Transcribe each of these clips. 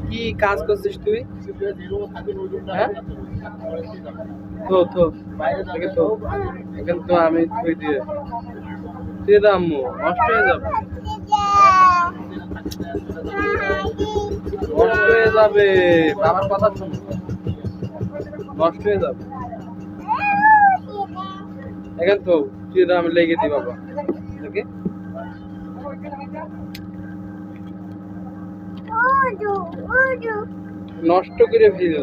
কি কাজ করছিস তুই? হ্যাঁ তো তো এখানে তো এখানে তো আমি তুই দিয়ে তুই দে আম্মু নষ্ট হয়ে যাবে নষ্ট হয়ে যাবে বাবার কথা শুন নষ্ট হয়ে যাবে এখানে তো তুই দে আমি লেগে দিই বাবা ওকে নষ্ট করে ফেলে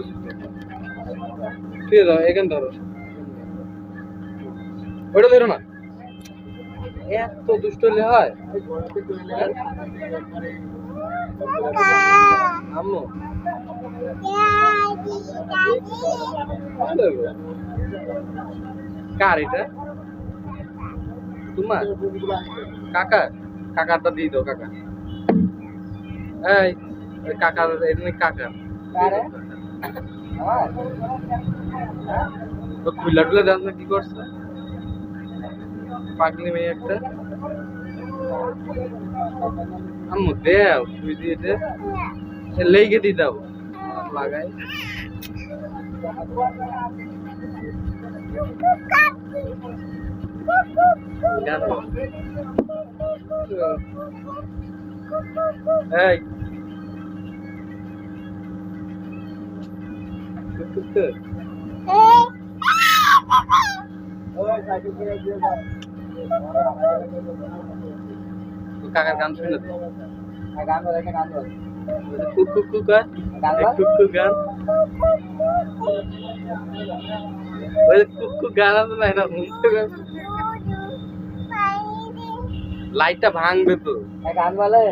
তুই দাও এখানে ধরো ওটা ধরো না এত দুষ্ট হলে হয় আম্মু কার এটা তোমার কাকা কাকারটা দিয়ে দাও কাকা এই কাকার এটা কাকা তো খুলা টুলা দেন না কি করছে পাগলি মেয়ে একটা আম্মু দেও তুই দিয়ে দে লেগে দিয়ে দাও লাগাই এই কাকার গান শুনে গান বলে গান বলে কুকু গান কুকু গান ওই কুকু গান আছে না শুনতে লাইটটা ভাঙবে তো গান বলে